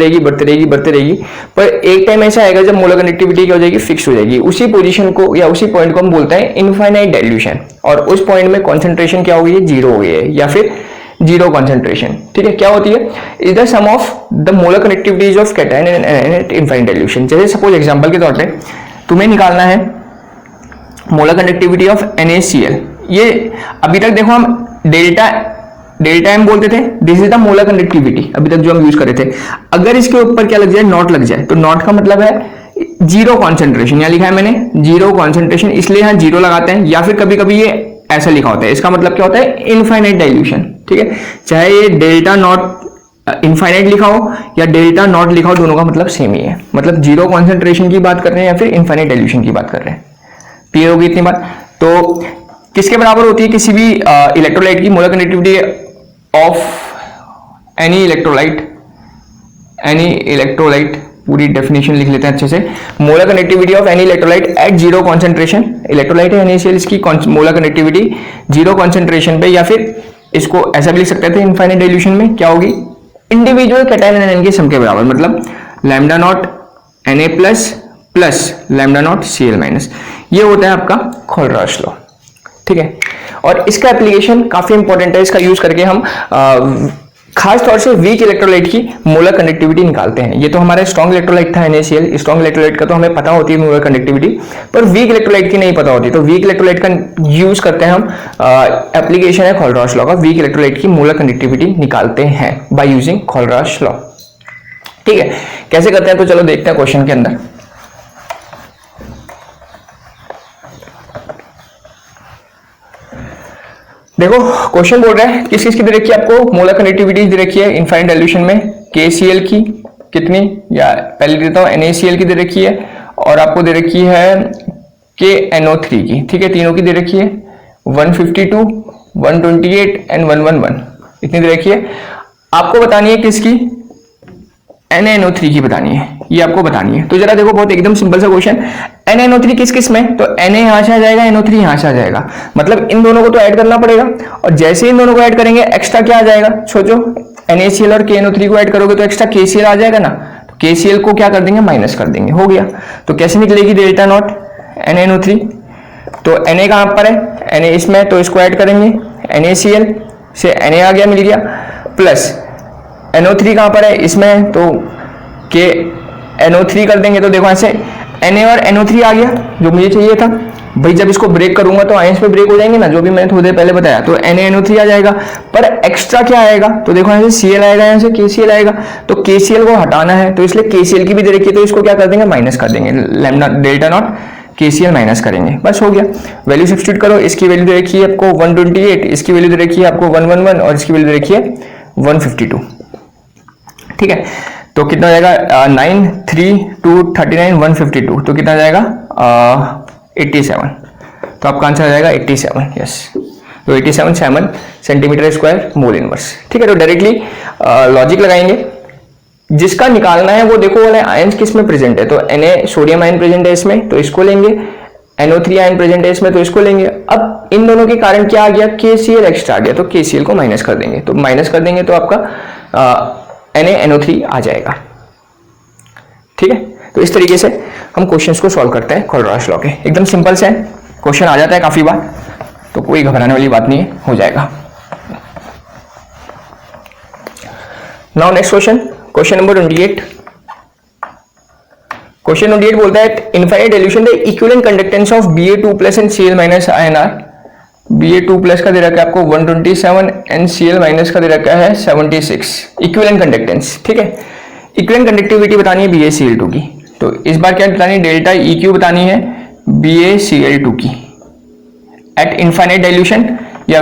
रहेगी। पर एक टाइम ऐसा आएगा जब मोलर कंडक्टिविटी क्या हो जाएगी, फिक्स हो जाएगी। उसी पोजीशन को या उसी पॉइंट को हम बोलते हैं इनफाइनाइट डाइल्यूशन, और उस पॉइंट में कॉन्सेंट्रेशन क्या हो गई है, जीरो हो गई है, या फिर जीरो कॉन्सेंट्रेशन। ठीक है, क्या होती है, is the sum of the molar conductivities of cation and anion at infinite dilution. जैसे सपोज एग्जांपल के तौर पे तुम्हें निकालना है मोलर कंडक्टिविटी ऑफ NaCl। ये अभी तक देखो हम डेल्टा एम बोलते थे, this is the molar conductivity अभी तक जो हम यूज कर रहे थे। अगर इसके ऊपर क्या लग जाए, नॉट लग जाए, तो नॉट का मतलब है जीरो कॉन्सेंट्रेशन। यहाँ लिखा है मैंने जीरो कॉन्सेंट्रेशन, इसलिए यहाँ जीरो लगाते हैं, या फिर कभी कभी ये ऐसा लिखा होता है, इसका मतलब क्या होता है, इनफाइनाइट डाइल्यूशन। ठीक है, चाहे ये डेल्टा नॉट इनफाइनाइट लिखा हो या डेल्टा नॉट लिखा हो, दोनों का मतलब सेम ही है। मतलब जीरो कॉन्सेंट्रेशन की बात कर रहे हैं या फिर इनफाइनाइट डाइल्यूशन की बात कर रहे हैं। क्लियर होगी इतनी बात। तो किसके बराबर होती है किसी भी इलेक्ट्रोलाइट की molar conductivity of any electrolyte पूरी डेफिनेशन लिख लेते हैं अच्छे से। Molar connectivity of any electrolyte at zero concentration, electrolyte है NaCl, इसकी मोलर कनेक्टिविटी जीरो कॉन्सेंट्रेशन पे, या फिर इसको ऐसा भी लिख सकते थे इनफाइनाइट डाइल्यूशन में क्या होगी, इंडिविजुअल कैटायन एनायन के सम के बराबर, मतलब lambda naught Na plus plus lambda naught Cl minus, ये होता है आपका खोलरॉश लॉ। ठीक है, और इसका एप्लीकेशन काफी इंपॉर्टेंट है, इसका यूज करके हम खास तौर से वीक इलेक्ट्रोलाइट की मोलर कंडक्टिविटी निकालते हैं। ये तो हमारा स्ट्रॉन्ग इलेक्ट्रोलाइट था NaCl, स्ट्रॉन्ग इलेक्ट्रोलाइट का तो हमें पता होती है मोलर कंडक्टिविटी, पर वीक इलेक्ट्रोलाइट की नहीं पता होती, तो वीक इलेक्ट्रोलाइट का यूज करते हैं हम, एप्लीकेशन है खोलरॉश लॉ का, वीक इलेक्ट्रोलाइट की मोलर कंडक्टिविटी निकालते हैं बाय यूजिंग खोलरॉश लॉ। ठीक है, कैसे करते हैं तो चलो देखते हैं क्वेश्चन के अंदर। देखो क्वेश्चन बोल रहा है किस किस की दे रखी है आपको, मोलर कनेक्टिविटी दे रखी है इनफाइनाइट डाइल्यूशन में, KCl की कितनी, या पहले देता हूं NaCl की दे रखी है, और आपको दे रखी है KNO3 की। ठीक है, तीनों की दे रखी है 152, 128 एंड 111, इतनी दे रखी है। आपको बतानी है किसकी, NaNO3 की बतानी है, ये आपको बतानी है। तो जरा देखो, बहुत एकदम सिंपल सा क्वेश्चन, NaNO3 किस किस में, तो Na यहां से आ जाएगा, NO3 यहां से आ जाएगा, मतलब इन दोनों को तो ऐड करना पड़ेगा, और जैसे इन दोनों को ऐड करेंगे एक्स्ट्रा क्या आ जाएगा, सोचो NaCl और KNO3 को ऐड करोगे तो एक्स्ट्रा KCl आ जाएगा ना, तो KCl को क्या कर देंगे, माइनस कर देंगे, हो गया। तो कैसे निकलेगी डेल्टा नॉट NaNO3, तो Na कहां पर है, Na इसमें, तो इसको ऐड करेंगे, NaCl से Na आ गया, मिल गया, प्लस NO3 कहां पर है, इसमें, तो NO3 कर देंगे, तो देखो ऐसे Na और NO3 आ गया जो मुझे चाहिए था। भाई जब इसको ब्रेक करूंगा तो आयंस पे ब्रेक हो जाएंगे ना, जो भी मैंने थोड़ी देर पहले बताया, तो NaNO3 आ जाएगा, पर एक्स्ट्रा क्या आएगा, तो देखो यहाँ से Cl आएगा, यहाँ से KCl आएगा, तो KCl को हटाना है, तो इसलिए KCl की भी दे रखी है, तो इसको क्या कर देंगे, माइनस कर देंगे, lambda delta not KCl minus करेंगे, बस हो गया। वैल्यू सब्स्टिट्यूट करो, इसकी वैल्यू दे रखी है आपको 128, इसकी वैल्यू दे रखी है आपको 111, और इसकी वैल्यू दे रखी है 152। ठीक है, तो कितना हो जाएगा 9, 3, 2, 39, 152, तो कितना जाएगा 87, तो आपका आंसर आ जाएगा 87, यस, तो 87 सेंटीमीटर स्क्वायर मोल इनवर्स। ठीक है, तो डायरेक्टली लॉजिक लगाएंगे, जिसका निकालना है वो देखो वाला आयंस किस में प्रेजेंट है, तो Na सोडियम आयन प्रेजेंट है इसमें, तो इसको लेंगे, NO3 आयन प्रेजेंट है इसमें, तो इसको लेंगे। अब इन दोनों के कारण क्या आ गया, KCl एक्स्ट्रा आ गया, तो KCl को माइनस कर देंगे, तो माइनस कर देंगे तो आपका NaNO3 आ जाएगा। ठीक है, तो इस तरीके से हम क्वेश्चंस को सॉल्व करते हैं खोलरॉश लॉ के, एकदम सिंपल से क्वेश्चन आ जाता है काफी बार, तो कोई घबराने वाली बात नहीं है, हो जाएगा। Now next question, question number 28। Question 28 बोलता है infinite dilution the equivalent conductance of Ba2+ and Cl minus INR। Ba2+ का दे रखा है आपको 127 एंड Cl माइनस का दे रखा है 76, इक्विवेलेंट कंडक्टेंस। ठीक है, इक्विवेलेंट कंडक्टिविटी बतानी है BaCl2 की, तो इस बार क्या बतानी है, डेल्टा EQ बतानी है BaCl2 की एट इनफाइनाइट डाइल्यूशन, या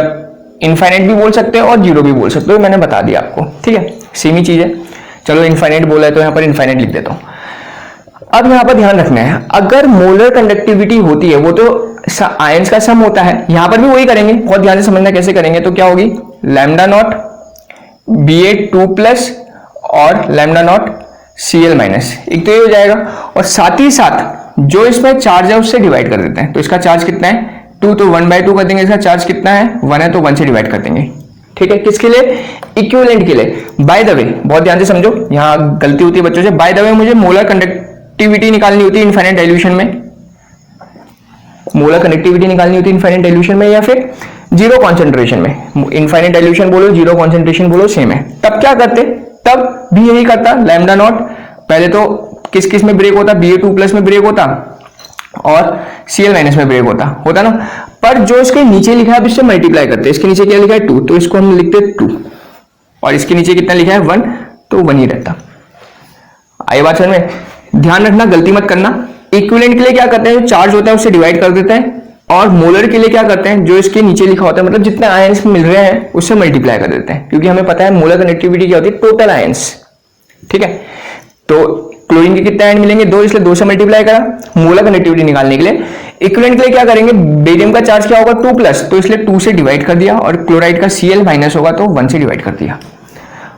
इनफाइनाइट भी बोल सकते हो और जीरो भी बोल सकते हो, मैंने बता दिया आपको। ठीक है, सेम ही चीज है। चलो इनफाइनाइट बोला है तो यहां पर इनफाइनाइट लिख देता हूं। अब यहां पर ध्यान रखना है, अगर मोलर कंडक्टिविटी होती है वो तो आयंस का सम होता है, यहां पर भी वही करेंगे, बहुत ध्यान से समझना कैसे करेंगे। तो क्या होगी, लैम्डा नॉट Ba2+ और लैम्डा नॉट Cl माइनस, एक तो ये हो जाएगा, और साथ ही साथ जो इसमें चार्ज है उससे डिवाइड कर देते हैं। तो इसका चार्ज कितना है 2, तो 1/2 कर देंगे, इसका चार्ज कितना है 1 है, तो 1 से डिवाइड कर देंगे। ठीक है, किसके लिए, इक्विवेलेंट के लिए। बाय द वे बहुत ध्यान से समझो, यहां गलती होती है बच्चों से, बाय द वे मुझे मोलर कंडक्टिविटी निकालनी होती है इनफाइनाइट डाइल्यूशन में, मोलर कंडक्टिविटी निकालनी होती है इनफाइनाइट डाइल्यूशन में या फिर जीरो कॉन्सेंट्रेशन में। इनफाइनाइट डाइल्यूशन बोलो, जीरो कॉन्सेंट्रेशन बोलो, सेम है। तब क्या करते, तब भी यही करता, लैम्डा नॉट पहले तो किस किस में ब्रेक होता, Ba2+ में ब्रेक होता और Cl माइनस में ब्रेक होता ना, पर जो इसके नीचे लिखा है अब इससे मल्टीप्लाई करते हैं। इसके नीचे क्या लिखा है 2, तो इसको हम लिखते 2, और इसके नीचे कितना लिखा है 1, तो 1 ही रहता। आई बात समझ में, ध्यान रखना, गलती मत करना। इक्विवेलेंट के लिए क्या करते हैं, जो चार्ज होता है उससे डिवाइड कर देते हैं, और मोलर के लिए क्या करते हैं, जो इसके नीचे लिखा होता है, मतलब जितने आयंस मिल रहे हैं उससे मल्टीप्लाई कर देते हैं, क्योंकि हमें पता है मोलर कनेक्टिविटी क्या होती है, टोटल आयंस। ठीक है, तो क्लोरीन के कितने आयन मिलेंगे 2, इसलिए 2 से मल्टीप्लाई करा मोलर कनेक्टिविटी निकालने के लिए। इक्विवेलेंट के लिए क्या करेंगे, बेरियम का चार्ज क्या होगा 2+, तो इसलिए 2 से डिवाइड कर दिया, और क्लोराइड का Cl माइनस होगा तो 1 से डिवाइड कर दिया।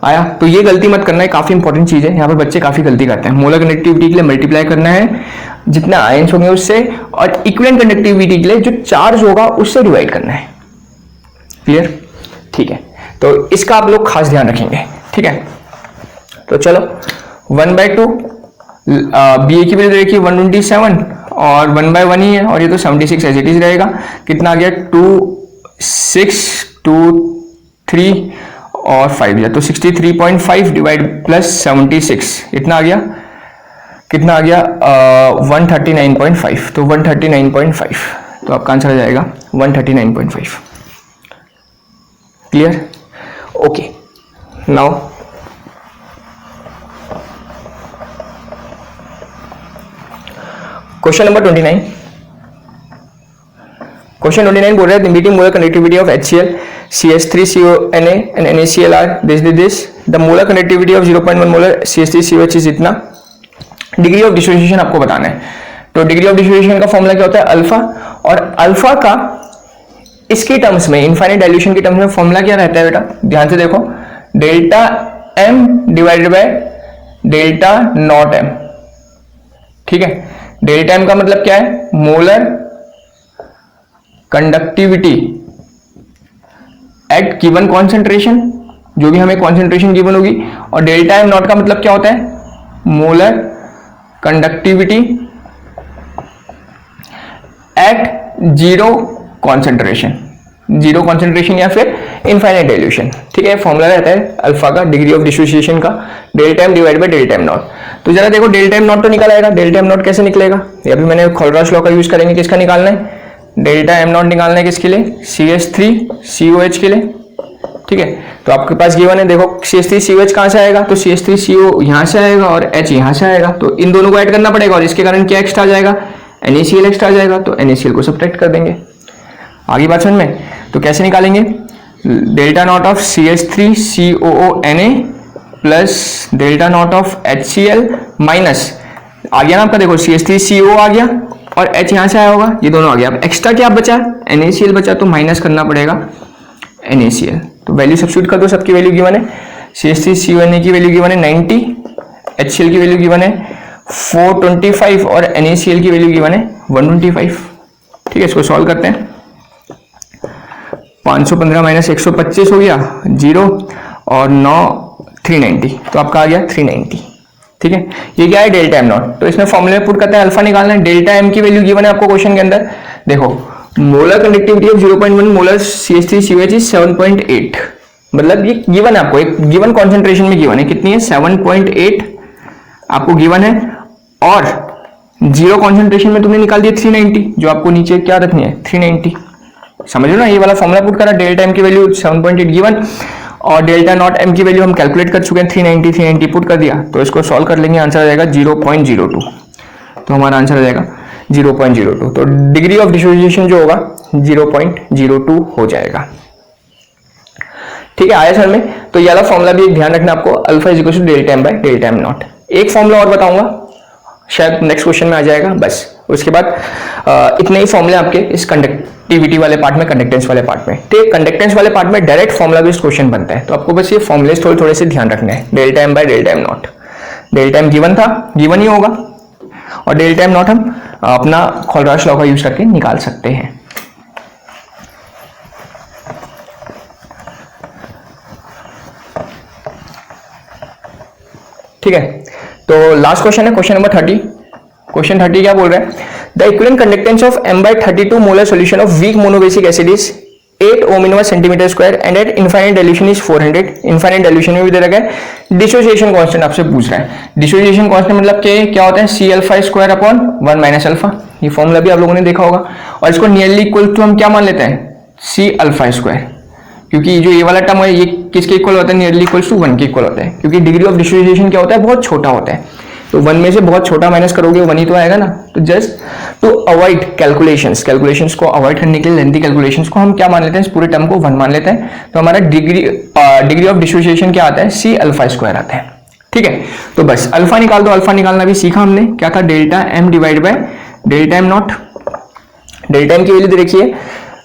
आया। तो ये गलती मत करना है, काफी इंपॉर्टेंट चीज है, यहाँ पर बच्चे काफी गलती करते हैं। मोलर कंडक्टिविटी के लिए मल्टीप्लाई करना है जितना आयंस होंगे उससे, और इक्विवेलेंट कंडक्टिविटी के लिए जो चार्ज होगा उससे डिवाइड करना है। क्लियर? ठीक है, तो इसका आप लोग खास ध्यान रखेंगे। ठीक है, तो चलो 1/2 बी ए की वैल्यू देखिए 127 और 1/1 ही है, और ये तो 76 एज इट इज रहेगा। कितना आ गया 2 6 2 3 और 5 है, तो 63.5 डिवाइड प्लस 76 इतना आ गया, कितना आ गया 139.5, तो 139.5, तो आपका आंसर आ जाएगा 139.5। Clear? Okay, now question number 29। Question 29 बोल रहा है meeting molar conductivity of HCl, CH3CONA and NaCl are this. The molar conductivity of 0.1 molar CH3COH is इतना। डिग्री ऑफ डिसोसिएशन आपको बताना है, तो डिग्री ऑफ डिसोसिएशन का फॉर्मूला क्या होता है अल्फा, और अल्फा का इसकी टर्म्स में इनफाइनाइट डाइल्यूशन की टर्म्स में फॉर्मूला क्या रहता है बेटा, ध्यान से देखो, delta m divided by delta not m। ठीक है, डेल्टा m का मतलब क्या है, molar conductivity eight given concentration, जो भी हमें कॉन्सेंट्रेशन गिवन होगी, और डेल्टा m नॉट का मतलब क्या होता है, molar conductivity at zero concentration, zero concentration या फिर इनफाइनाइट डाइल्यूशन। ठीक है, फॉर्मूला रहता है अल्फा का डिग्री ऑफ डिसोसिएशन का delta m divide by delta m not. तो जरा देखो डेल्टा m नॉट तो निकल आएगा, डेल्टा m नॉट कैसे निकलेगा, ये अभी मैंने खोलराश लॉ का यूज करेंगे, किसका निकालना है, डेल्टा m नॉट निकालना है किसके लिए, CH3COH के लिए। ठीक है, तो आपके पास गिवन है, देखो CH3COH कहां से आएगा, तो CH3CO यहां से आएगा और H यहां से आएगा, तो इन दोनों को ऐड करना पड़ेगा, और इसके कारण क्या एक्स्ट्रा आ जाएगा, NaCl एक्स्ट्रा आ जाएगा, तो NaCl को सब्ट्रैक्ट कर देंगे। आगे बात समझ में, तो कैसे निकालेंगे, delta naught of CH3COONA plus delta naught of HCl minus, आ गया ना आपका, देखो CH3CO आ गया और H यहां से आया होगा, ये दोनों आ गया। अब एक्स्ट्रा क्या बचा, NaCl बचा, तो माइनस करना पड़ेगा NaCl। तो वैल्यू सब्स्टिट्यूट कर दो, सबकी वैल्यू गिवन है, CH3CONA की वैल्यू गिवन है 90, HCl की वैल्यू गिवन है 425 और NaCl की वैल्यू गिवन है 125। ठीक है, इसको सॉल्व करते हैं, 515 माइनस 125 हो गया 0 और 9 390, तो आपका आ गया 390। ठीक है, ये क्या है, डेल्टा m नॉट। तो इसमें फॉर्मूले पुट करते हैं, अल्फा निकालना है, डेल्टा m की वैल्यू गिवन है आपको क्वेश्चन के अंदर, देखो molar conductivity of 0.1 molar CH3COH is 7.8, मतलब ये गिवन है आपको, एक गिवन कॉन्सेंट्रेशन में गिवन है, कितनी है 7.8 आपको गिवन है, और जीरो कॉन्सेंट्रेशन में तुमने निकाल दिया 390, जो आपको नीचे क्या रखनी है 390। समझ लो ना, ये वाला फॉर्मूला पुट करा, डेल्टा m की वैल्यू 7.8 गिवन और डेल्टा नॉट m की वैल्यू हम कैलकुलेट कर चुके हैं 390 पुट कर दिया, तो इसको सॉल्व कर लेंगे, आंसर आ जाएगा 0.02, तो हमारा आंसर आ जाएगा 0.02। तो डिग्री ऑफ डिसोसिएशन जो होगा 0.02 हो जाएगा। ठीक है, आया सर में, तो ये वाला फॉर्मूला भी ध्यान रखना आपको, alpha is equal to delta m by delta m not. एक फॉर्मूला और बताऊंगा, शायद नेक्स्ट क्वेश्चन में आ जाएगा, बस उसके बाद इतने ही फॉर्मूले आपके इस कंडक्टिविटी वाले पार्ट में, कंडक्टेंस वाले पार्ट में। ठीक है, कंडक्टेंस वाले पार्ट में डायरेक्ट फॉर्मूला बेस्ड क्वेश्चन बनता है, तो आपको बस ये फॉर्मूले थोड़े थोड़े से ध्यान रखने हैं। Delta m by delta m not, delta m given था, गिवन ही होगा, और डेल्टा m नॉट हम अपना खोलराश लॉ का यूज करके निकाल सकते हैं। ठीक है, तो लास्ट क्वेश्चन है क्वेश्चन नंबर 30। क्वेश्चन 30 क्या बोल रहा है, the equivalent conductance of m/32 molar solution of weak monobasic acid is 8 ohm inverse centimetre square and at infinite dilution is 400। Infinite dilution में भी दे रखा है, डिसोसिएशन कांस्टेंट आपसे पूछ रहा है। डिसोसिएशन कांस्टेंट मतलब क्या होता है, C alpha square upon 1 minus alpha, ये फॉर्मूला भी आप लोगों ने देखा होगा, और इसको नियरली इक्वल टू हम क्या मान लेते हैं, C अल्फा स्क्वायर, क्योंकि जो ये वाला टर्म है ये किसके इक्वल होता है, नियरली इक्वल टू 1 के इक्वल होता है, क्योंकि डिग्री ऑफ डिसोसिएशन क्या होता है, बहुत छोटा होता है, तो 1 में से बहुत छोटा माइनस करोगे 1 ही तो आएगा ना। तो जस्ट टू अवॉइड कैलकुलेशंस को अवॉइड करने के लिए लेंथी कैलकुलेशंस को हम क्या मान लेते हैं, इस पूरे टर्म को 1 मान लेते हैं, तो हमारा डिग्री ऑफ डिसोसिएशन क्या आता है, C अल्फा स्क्वायर आता है। ठीक है, तो बस अल्फा निकाल दो, अल्फा निकालना भी सीखा हमने, क्या था, delta m divide by delta m not. Delta m की वैल्यू देखिए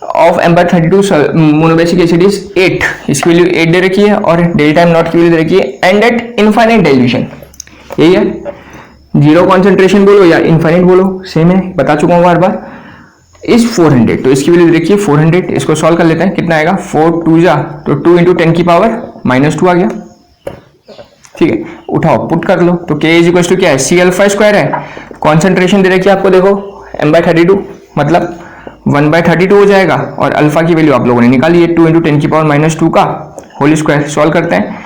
of M by 32 monobasic acid is 8, इसकी वैल्यू 8 दे रखी है और डेल्टा एम नॉट की वैल्यू दे रखी है, एंड एट इनफाइनाइट डाइल्यूशन, यही है, जीरो कॉन्सेंट्रेशन बोलो या इनफाइनाइट बोलो सेम है, बता चुका हूँ बार बार, इज 400, तो इसकी वैल्यू देखिए 400, इसको सॉल्व कर लेते हैं, कितना आएगा 4 2 जा तो 2 इंटू 10 की पावर -2 आ गया, ठीक है, उठाओ पुट कर लो, तो K इज इक्वल टू क्या है, सी अल्फा स्क्वायर है, कॉन्सेंट्रेशन दे रखी है आपको, देखो m बाय 32 मतलब 1 बाय 32 हो जाएगा, और अल्फा की वैल्यू आप लोगों ने निकाली है 2 इंटू 10 की पावर -2 का होल स्क्वायर, सॉल्व करते हैं,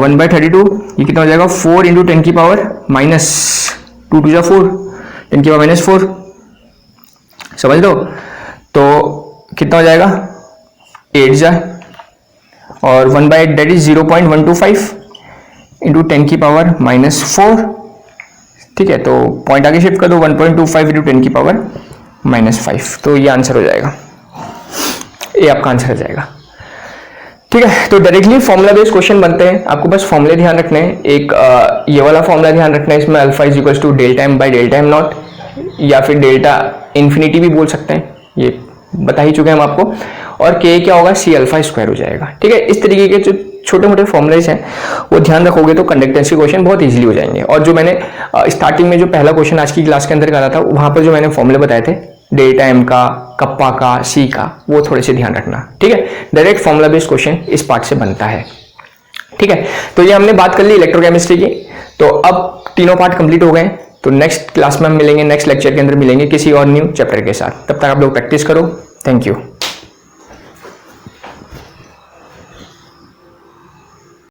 1 बाय 32 ये कितना हो जाएगा 4 इंटू 10 की पावर -2 2 जा 4, 10 की पावर -4, समझ लो, तो कितना हो जाएगा 8 जा, और 1 बाय 8 दैट इज 0.125 इंटू 10 की पावर -4, ठीक है, तो पॉइंट आगे शिफ्ट कर दो, 1.25 इंटू 10 की पावर -5, तो ये आंसर हो जाएगा, ये आपका आंसर हो जाएगा, ठीक है। तो डायरेक्टली फॉर्मुला बेस्ड क्वेश्चन बनते हैं, आपको बस फॉर्मुले ध्यान रखने हैं, एक ये वाला फॉर्मुला ध्यान रखना है, इसमें alpha is equal to delta M by delta M not, या फिर डेल्टा इन्फिनिटी भी बोल सकते हैं, ये बता ही चुके हैं हम आपको, और के क्या होगा सी अल्फा स्क्वायर हो जाएगा, ठीक है। इस तरीके के जो छोटे मोटे फॉर्मुलेज हैं वो ध्यान रखोगे तो कंडक्टेंस के क्वेश्चन बहुत इजीली हो जाएंगे, और जो मैंने स्टार्टिंग में जो पहला क्वेश्चन आज की क्लास के अंदर करा था, वहां पर जो मैंने फॉर्मुले बताए थे डेल्टा एम का, कप्पा का, सी का, वो थोड़े से ध्यान रखना, ठीक है। डायरेक्ट फॉर्मुला बेस्ड क्वेश्चन इस पार्ट से बनता है, ठीक है। तो ये हमने बात कर ली इलेक्ट्रोकेमिस्ट्री की, तो अब तीनों पार्ट कंप्लीट हो गए, तो नेक्स्ट क्लास में हम मिलेंगे, नेक्स्ट लेक्चर के अंदर मिलेंगे किसी और न्यू चैप्टर के साथ, तब तक आप लोग प्रैक्टिस करो, थैंक यू।